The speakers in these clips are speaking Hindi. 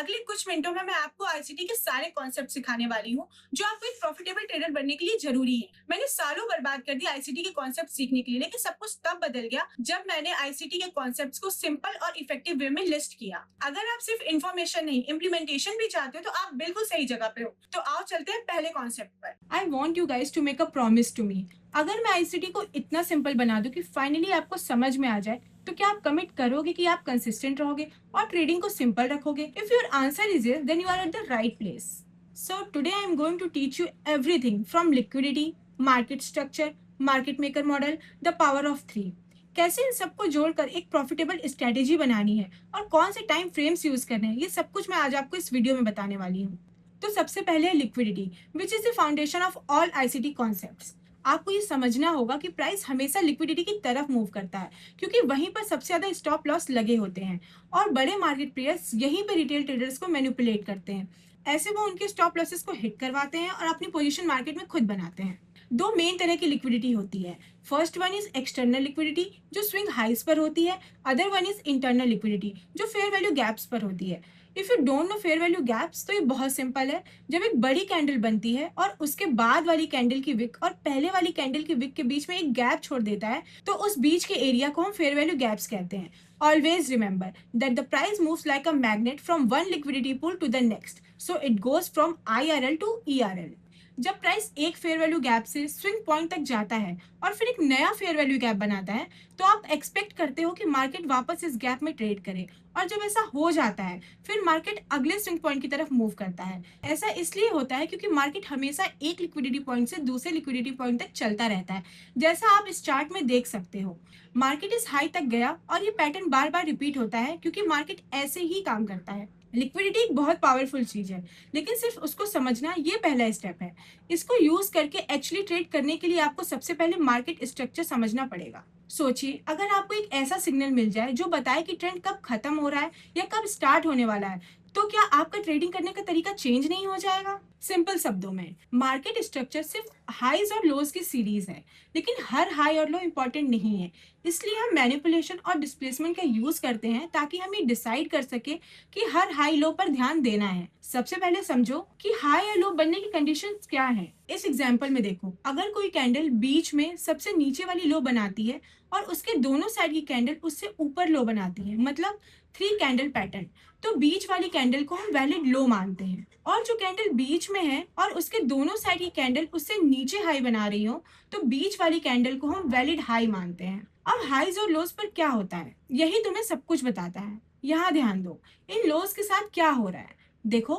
अगले कुछ मिनटों में मैं आपको आईसीटी के सारे कॉन्सेप्ट सिखाने वाली हूँ जो आपको एक प्रॉफिटेबल ट्रेडर बनने के लिए जरूरी है। मैंने सालों बर्बाद कर दिया आईसीटी के कॉन्सेप्ट सीखने के लिए, लेकिन सब कुछ तब बदल गया जब मैंने आईसीटी के कॉन्सेप्ट्स को सिंपल और इफेक्टिव वे में लिस्ट किया। अगर आप सिर्फ इन्फॉर्मेशन नहीं, इम्प्लीमेंटेशन भी चाहते हो तो आप बिल्कुल सही जगह पे हो। तो आओ चलते हैं पहले कॉन्सेप्ट पर। I want you guys to make a promise to me. अगर मैं आईसीटी को इतना सिंपल बना दूं कि फाइनली आपको समझ में आ जाए, तो क्या आप कमिट करोगे कि आप कंसिस्टेंट रहोगे और ट्रेडिंग को सिंपल रखोगे? If your answer is yes, then you are at the right place. So today I am going to teach you everything from liquidity, market structure, market maker model, the power of three. कैसे इन सबको जोड़कर एक प्रॉफिटेबल स्ट्रेटेजी बनानी है और कौन से टाइम फ्रेम्स यूज करने हैं, ये सब कुछ मैं आज आपको इस वीडियो में बताने वाली हूँ। तो सबसे पहले है liquidity, which is the foundation of all ICT concepts. आपको ये समझना होगा कि प्राइस हमेशा लिक्विडिटी की तरफ मूव करता है, क्योंकि वहीं पर सबसे ज्यादा स्टॉप लॉस लगे होते हैं और बड़े मार्केट प्लेयर्स यहीं पर रिटेल ट्रेडर्स को मैनिपुलेट करते हैं। ऐसे वो उनके स्टॉप लॉसेस को हिट करवाते हैं और अपनी पोजीशन मार्केट में खुद बनाते हैं। दो मेन तरह की लिक्विडिटी होती है। First one is external liquidity, जो स्विंग हाइस पर होती है। Other one is internal liquidity, जो फेयर वैल्यू गैप्स पर होती है। If you don't know fair value gaps, तो ये बहुत सिंपल है। जब एक बड़ी कैंडल बनती है और उसके बाद वाली कैंडल की विक और पहले वाली कैंडल की विक के बीच में एक गैप छोड़ देता है, तो उस बीच के एरिया को हम फेयर वैल्यू गैप्स कहते हैं। Always remember that the price moves like a magnet from one liquidity pool to the next, so it goes from IRL to ERL। जब प्राइस एक फेयर वैल्यू गैप से स्विंग पॉइंट तक जाता है और फिर एक नया फेयर वैल्यू गैप बनाता है, तो आप एक्सपेक्ट करते हो कि मार्केट वापस इस गैप में ट्रेड करे। और जब ऐसा हो जाता है, फिर मार्केट अगले स्विंग पॉइंट की तरफ मूव करता है। ऐसा इसलिए होता है क्योंकि मार्केट हमेशा एक लिक्विडिटी पॉइंट से दूसरे लिक्विडिटी पॉइंट तक चलता रहता है। जैसा आप इस चार्ट में देख सकते हो, मार्केट इस हाई तक गया और ये पैटर्न बार बार रिपीट होता है क्योंकि मार्केट ऐसे ही काम करता है। लिक्विडिटी एक बहुत पावरफुल चीज है, लेकिन सिर्फ उसको समझना ये पहला स्टेप है। इसको यूज करके एक्चुअली ट्रेड करने के लिए आपको सबसे पहले मार्केट स्ट्रक्चर समझना पड़ेगा। सोचिए, अगर आपको एक ऐसा सिग्नल मिल जाए जो बताए कि ट्रेंड कब खत्म हो रहा है या कब स्टार्ट होने वाला है, तो क्या आपका ट्रेडिंग करने का तरीका चेंज नहीं हो जाएगा? सिंपल शब्दों में, मार्केट स्ट्रक्चर सिर्फ हाईज और लोज की सीरीज है, लेकिन हर हाई और लो इंपॉर्टेंट नहीं है। इसलिए हम मैनिपुलेशन और डिस्प्लेसमेंट का यूज करते हैं ताकि हम ये डिसाइड कर सके कि हर हाई लो पर ध्यान देना है। सबसे पहले समझो कि हाई या लो बनने की कंडीशंस क्या है। इस एग्जांपल में देखो, अगर कोई कैंडल बीच में सबसे नीचे वाली लो बनाती है और उसके दोनों साइड की कैंडल उससे ऊपर लो बनाती है, मतलब 3 कैंडल पैटर्न, तो बीच वाली कैंडल को हम वैलिड लो मानते हैं। और जो कैंडल बीच में है और उसके दोनों साइड की कैंडल उससे नीचे हाई बना रही हो, तो बीच वाली कैंडल को हम वैलिड हाई मानते हैं। अब हाईज और लोज पर क्या होता है, यही तुम्हें सब कुछ बताता है। यहाँ ध्यान दो, इन लोज के साथ क्या हो रहा है। देखो,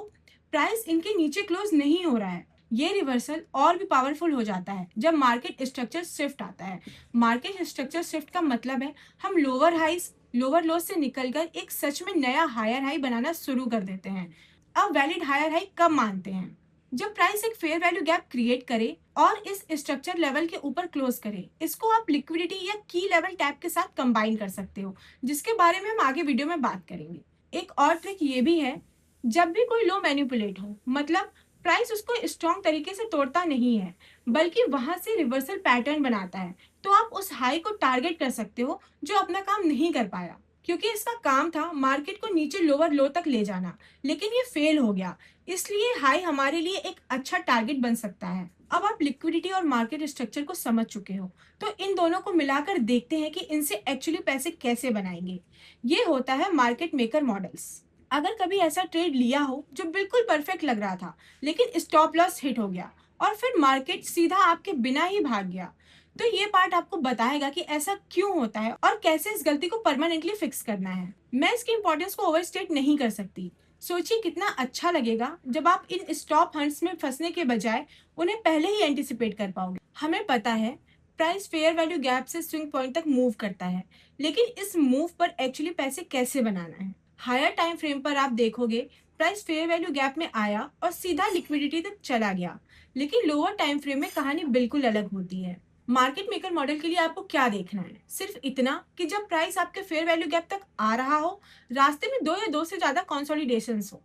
प्राइस इनके नीचे क्लोज नहीं हो रहा है। ये रिवर्सल और भी पावरफुल हो जाता है जब मार्केट स्ट्रक्चर शिफ्ट आता है। मार्केट स्ट्रक्चर शिफ्ट का मतलब है हम लोअर हाइस, लोअर लो से निकलकर एक सच में नया हायर हाई बनाना शुरू कर देते हैं। अब वैलिड हायर हाई कब मानते हैं? जब प्राइस एक फेयर वैल्यू गैप क्रिएट करे और इस स्ट्रक्चर लेवल के ऊपर क्लोज करे। इसको आप लिक्विडिटी या की लेवल टैप के साथ कंबाइन कर सकते हो, जिसके बारे में हम आगे वीडियो में बात करेंगे। एक और ट्रिक ये भी है, जब भी कोई लो मैनिपुलेट हो, मतलब प्राइस उसको स्ट्रॉन्ग तरीके से तोड़ता नहीं है बल्कि वहां से रिवर्सल पैटर्न बनाता है, तो आप उस हाई को टारगेट कर सकते हो जो अपना काम नहीं कर पाया, क्योंकि इसका काम था मार्केट को नीचे लोअर लो तक ले जाना, लेकिन ये फेल हो गया। इसलिए हाई हमारे लिए एक अच्छा टारगेट बन सकता है। अब आप लिक्विडिटी और मार्केट स्ट्रक्चर को समझ चुके हो, तो इन दोनों को मिलाकर देखते हैं कि इनसे एक्चुअली पैसे कैसे बनाएंगे। ये होता है मार्केट मेकर मॉडल्स। अगर कभी ऐसा ट्रेड लिया हो जो बिल्कुल परफेक्ट लग रहा था, लेकिन स्टॉप लॉस हिट हो गया और फिर मार्केट सीधा आपके बिना ही भाग गया, तो ये पार्ट आपको बताएगा कि ऐसा क्यों होता है और कैसे इस गलती को परमानेंटली फिक्स करना है। मैं इसकी इंपॉर्टेंस को ओवरस्टेट नहीं कर सकती। सोचिए कितना अच्छा लगेगा जब आप इन स्टॉप हंट्स में फंसने के बजाय उन्हें पहले ही एंटिसिपेट कर पाओगे। हमें पता है प्राइस फेयर वैल्यू गैप से स्विंग पॉइंट तक मूव करता है, लेकिन इस मूव पर एक्चुअली पैसे कैसे बनाना है। हायर टाइम फ्रेम पर आप देखोगे प्राइस फेयर वैल्यू गैप में आया और सीधा लिक्विडिटी तक चला गया, लेकिन लोअर टाइम फ्रेम में कहानी बिल्कुल अलग होती है। मार्केट मेकर मॉडल के लिए आपको क्या देखना है? सिर्फ इतना कि जब प्राइस आपके फेयर वैल्यू गैप तक आ रहा हो, रास्ते में दो या दो से ज्यादा कंसोलिडेशन हो।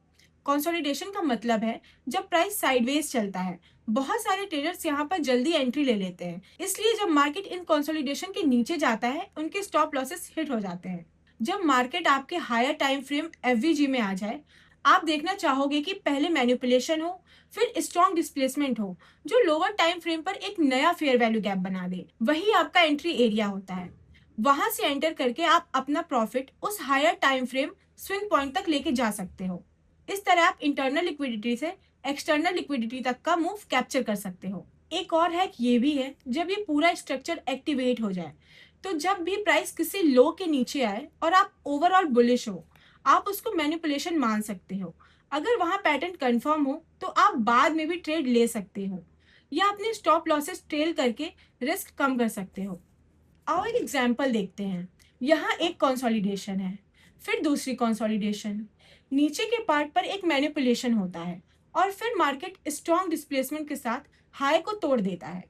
कंसोलिडेशन का मतलब है जब प्राइस साइडवेज चलता है। बहुत सारे ट्रेडर्स यहाँ पर जल्दी एंट्री ले लेते हैं, इसलिए जब मार्केट इन कंसोलिडेशन के नीचे जाता है, उनके स्टॉप लॉसेस हिट हो जाते हैं। जब मार्केट आपके हायर टाइम फ्रेम FVG में आ जाए, आप देखना चाहोगे कि पहले मैनिपुलेशन हो, फिर स्ट्रॉन्ग डिस्प्लेसमेंट हो, जो लोअर टाइम फ्रेम पर एक नया फेयर वैल्यू गैप बना दे। वही आपका एंट्री एरिया होता है। वहां से एंटर करके आप अपना प्रॉफिट उस higher time frame swing point तक लेके जा सकते हो। इस तरह आप इंटरनल लिक्विडिटी से एक्सटर्नल लिक्विडिटी तक का मूव कैप्चर कर सकते हो। एक और हैक ये भी है, जब ये पूरा स्ट्रक्चर एक्टिवेट हो जाए, तो जब भी प्राइस किसी लो के नीचे आए और आप ओवरऑल बुलिश हो, आप उसको मैनिपुलेशन मान सकते हो। अगर वहां पैटर्न कंफर्म हो तो आप बाद में भी ट्रेड ले सकते हो या अपने स्टॉप लॉसेस ट्रेल करके रिस्क कम कर सकते हो। आओ एक एग्जांपल देखते हैं। यहाँ एक कंसोलिडेशन है, फिर दूसरी कंसोलिडेशन, नीचे के पार्ट पर एक मैनिपुलेशन होता है और फिर मार्केट स्ट्रॉन्ग डिस्प्लेसमेंट के साथ हाई को तोड़ देता है।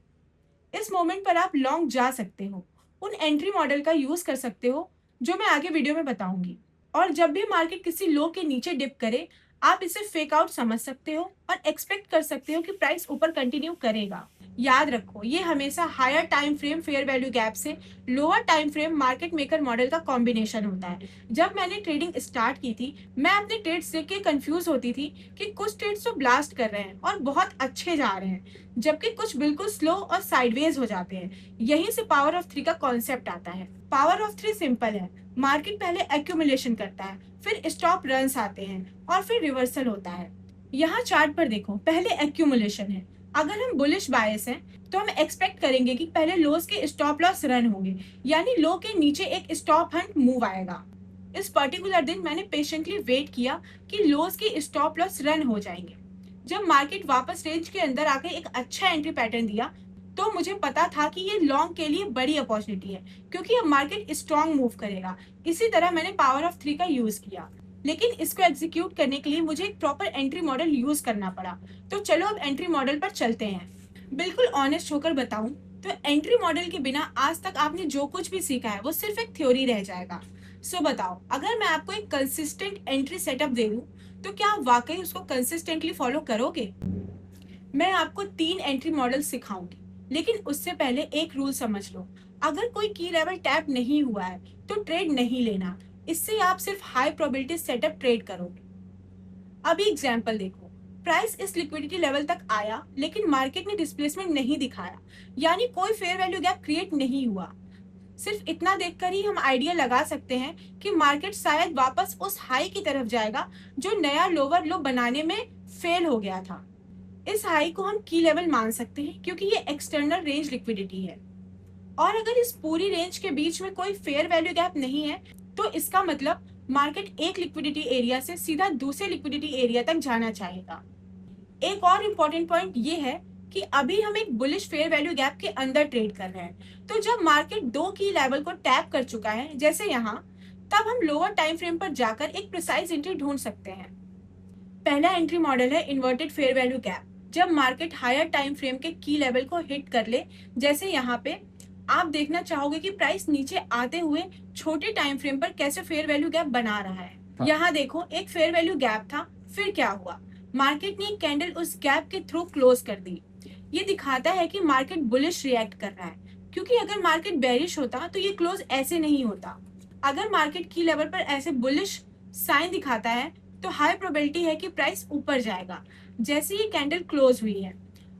इस मोमेंट पर आप लॉन्ग जा सकते हो, उन एंट्री मॉडल का यूज कर सकते हो जो मैं आगे वीडियो में बताऊंगी। और जब भी मार्केट किसी लो के नीचे डिप करे, आप इसे फेक आउट समझ सकते हो और एक्सपेक्ट कर सकते हो कि प्राइस ऊपर कंटिन्यू करेगा। याद रखो, ये हमेशा higher time frame fair value gap से lower time frame market maker model का कॉम्बिनेशन होता है। जब मैंने ट्रेडिंग स्टार्ट की थी, मैं अपने ट्रेड्स देख के कंफ्यूज होती थी कि कुछ ट्रेड्स तो ब्लास्ट कर रहे हैं और बहुत अच्छे जा रहे हैं, जबकि कुछ बिल्कुल स्लो और साइडवेज हो जाते हैं। यहीं से पावर ऑफ 3 का कॉन्सेप्ट आता है। पावर ऑफ 3 सिंपल है। मार्केट पहले एक्यूमुलेशन करता है, फिर स्टॉप रन्स आते हैं और फिर रिवर्सल होता है। यहाँ चार्ट पर देखो, पहले एक्यूमुलेशन है। अगर हम बुलिश बायस हैं तो हम एक्सपेक्ट करेंगे कि पहले लोस के स्टॉप लॉस रन होंगे, यानी लो के नीचे एक स्टॉप हंट मूव आएगा। इस पर्टिकुलर दिन मैंने पेशेंटली वेट किया कि लोस के स्टॉप लॉस रन हो जाएंगे। जब मार्केट वापस रेंज के अंदर आके एक अच्छा एंट्री पैटर्न दिया, तो मुझे पता था कि ये लॉन्ग के लिए बड़ी अपॉर्चुनिटी है, क्योंकि अब मार्केट स्ट्रॉन्ग मूव करेगा। इसी तरह मैंने पावर ऑफ 3 का यूज किया, लेकिन इसको एग्जीक्यूट करने के लिए मुझे एक प्रॉपर एंट्री मॉडल यूज करना पड़ा। तो चलो अब एंट्री मॉडल पर चलते हैं। बिल्कुल ऑनेस्ट होकर बताऊं तो एंट्री मॉडल के बिना आज तक आपने जो कुछ भी सीखा है वो सिर्फ एक थ्योरी रह जाएगा। सो बताओ, अगर मैं आपको एक कंसिस्टेंट एंट्री सेटअप दे दूं, तो क्या आप वाकई उसको कंसिस्टेंटली फॉलो करोगे? मैं आपको 3 एंट्री मॉडल सिखाऊंगी, लेकिन उससे पहले एक रूल समझ लो। अगर कोई की लेवल टैप नहीं हुआ है तो ट्रेड नहीं लेना। इससे आप सिर्फ हाई प्रोबेबिलिटी सेटअप ट्रेड करोगे। अभी एग्जांपल देखो, प्राइस इस लिक्विडिटी लेवल तक आया, लेकिन मार्केट ने डिस्प्लेसमेंट नहीं दिखाया, यानी कोई फेयर वैल्यू गैप क्रिएट नहीं हुआ। सिर्फ इतना देखकर ही हम आइडिया लगा सकते हैं कि मार्केट शायद वापस उस हाई की तरफ जाएगा जो नया लोअर लो बनाने में फेल हो गया था। इस हाई को हम की लेवल मान सकते हैं, क्योंकि ये एक्सटर्नल रेंज लिक्विडिटी है। और अगर इस पूरी रेंज के बीच में कोई फेयर वैल्यू गैप नहीं है, तो इसका मतलब मार्केट एक लिक्विडिटी एरिया से सीधा दूसरे लिक्विडिटी एरिया तक जाना चाहेगा। एक और इम्पोर्टेंट पॉइंट ये है कि अभी हम एक बुलिश फेयर वैल्यू गैप के अंदर ट्रेड कर रहे हैं। तो जब मार्केट 2 की लेवल को टैप कर चुका है, जैसे यहाँ, तब हम लोअर टाइम फ्रेम पर जाकर एक प्रिसाइज एंट्री ढूंढ सकते हैं। पहला एंट्री मॉडल है इन्वर्टेड फेयर वैल्यू गैप। जब मार्केट हायर टाइम फ्रेम के की लेवल को हिट कर ले, जैसे यहाँ पे, आप देखना चाहोगे कि प्राइस नीचे आते हुए छोटे टाइम फ्रेम पर कैसे फेयर वैल्यू गैप बना रहा है। यहाँ देखो, एक फेयर वैल्यू गैप था, फिर क्या हुआ? मार्केट ने एक कैंडल उस गैप के थ्रू क्लोज कर दी। ये दिखाता है कि मार्केट बुलिश रिएक्ट कर रहा है, क्योंकि अगर मार्केट बेरिश होता तो ये क्लोज ऐसे नहीं होता। अगर मार्केट की लेवल पर ऐसे बुलिश साइन दिखाता है, तो हाई प्रोबेबिलिटी है कि प्राइस ऊपर जाएगा, जैसे ये कैंडल क्लोज हुई है।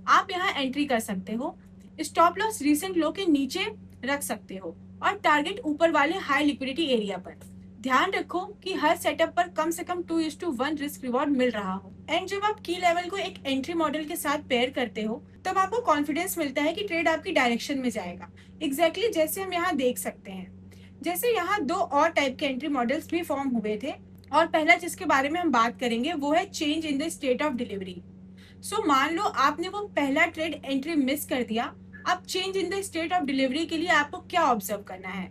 आप यहाँ एंट्री कर सकते हो, स्टॉप लॉस रिसेंट लो के नीचे रख सकते हो और टारगेट ऊपर वाले हाई लिक्विडिटी एरिया पर। ध्यान रखो कि हर सेटअप पर कम से कम 2:1 रिस्क रिवॉर्ड मिल रहा हो। एंड जब आप की लेवल को एक एंट्री मॉडल के साथ पेयर करते हो, तब आपको कॉन्फिडेंस मिलता है कि ट्रेड आपकी डायरेक्शन में जाएगा। एग्जैक्टली जैसे हम यहाँ देख सकते हैं। जैसे यहाँ 2 और टाइप के एंट्री मॉडल्स भी फॉर्म हुए थे, और पहला जिसके बारे में हम बात करेंगे वो है change in the state of delivery. So मान लो आपने वो पहला ट्रेड एंट्री मिस कर दिया। अब change in the state of delivery के लिए आपको क्या ऑब्जर्व करना है?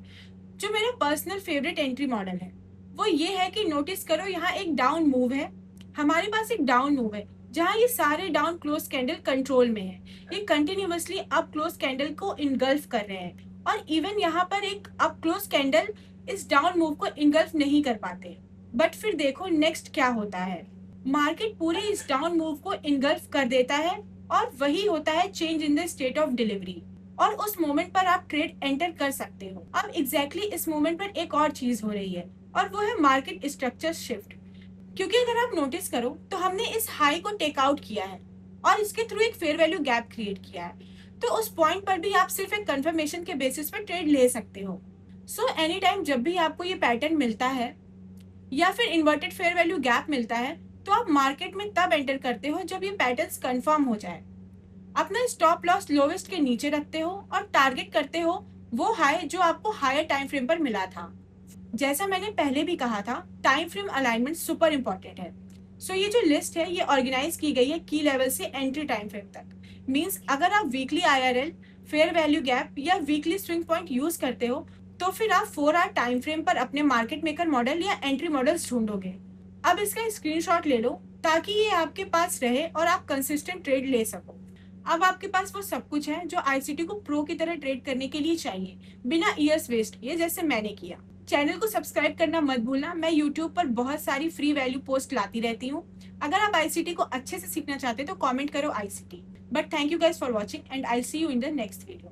जो मेरा पर्सनल फेवरेट एंट्री मॉडल है वो ये है कि नोटिस करो, यहाँ एक डाउन मूव है। हमारे पास एक डाउन मूव है जहाँ ये सारे डाउन क्लोज कैंडल कंट्रोल में है। ये कंटिन्यूअसली अप क्लोज कैंडल को इनगल्फ कर रहे हैं, और इवन यहाँ पर एक अप क्लोज कैंडल इस डाउन मूव को इनगल्फ नहीं कर पाते। बट फिर देखो नेक्स्ट क्या होता है। मार्केट पूरे इस डाउन मूव को इनगल्फ कर देता है, और वही होता है change in the state of delivery. और उस मोमेंट पर आप ट्रेड एंटर कर सकते हो। अब एग्जैक्टली इस मोमेंट पर एक और चीज हो रही है, और वो है मार्केट स्ट्रक्चर शिफ्ट। क्योंकि अगर आप नोटिस करो तो हमने इस हाई को टेक आउट किया है और इसके थ्रू एक फेयर वैल्यू गैप क्रिएट किया है, तो उस पॉइंट पर भी आप सिर्फ एक कंफर्मेशन के बेसिस पर ट्रेड ले सकते हो। सो एनी टाइम जब भी आपको ये पैटर्न मिलता है या फिर इन्वर्टेड फेयर वैल्यू गैप मिलता है, तो आप मार्केट में तब एंटर करते हो जब ये पैटर्न्स कंफर्म हो जाए। अपना स्टॉप लॉस लोवेस्ट के नीचे रखते हो और टारगेट करते हो वो हाई जो आपको हायर टाइम फ्रेम पर मिला था। जैसा मैंने पहले भी कहा था, time frame alignment super important है। सो ये जो लिस्ट है ये ऑर्गेनाइज की गई है की लेवल से एंट्री टाइम फ्रेम तक। मींस अगर आप weekly IRL, fair value gap या वीकली स्विंग पॉइंट यूज करते हो तो फिर आप 4 आवर टाइम फ्रेम पर अपने मार्केट मेकर मॉडल या एंट्री मॉडल्स ढूंढोगे। अब इसका स्क्रीनशॉट ले लो ताकि ये आपके पास रहे और आप कंसिस्टेंट ट्रेड ले सको। अब आपके पास वो सब कुछ है जो आईसीटी को प्रो की तरह ट्रेड करने के लिए चाहिए, बिना ईयर्स वेस्ट किए जैसे मैंने किया। चैनल को सब्सक्राइब करना मत भूलना। मैं यूट्यूब पर बहुत सारी फ्री वैल्यू पोस्ट लाती रहती हूँ। अगर आप आईसीटी को अच्छे से सीखना चाहते तो कमेंट करो ICT. But thank you guys for watching and I see you in the next video.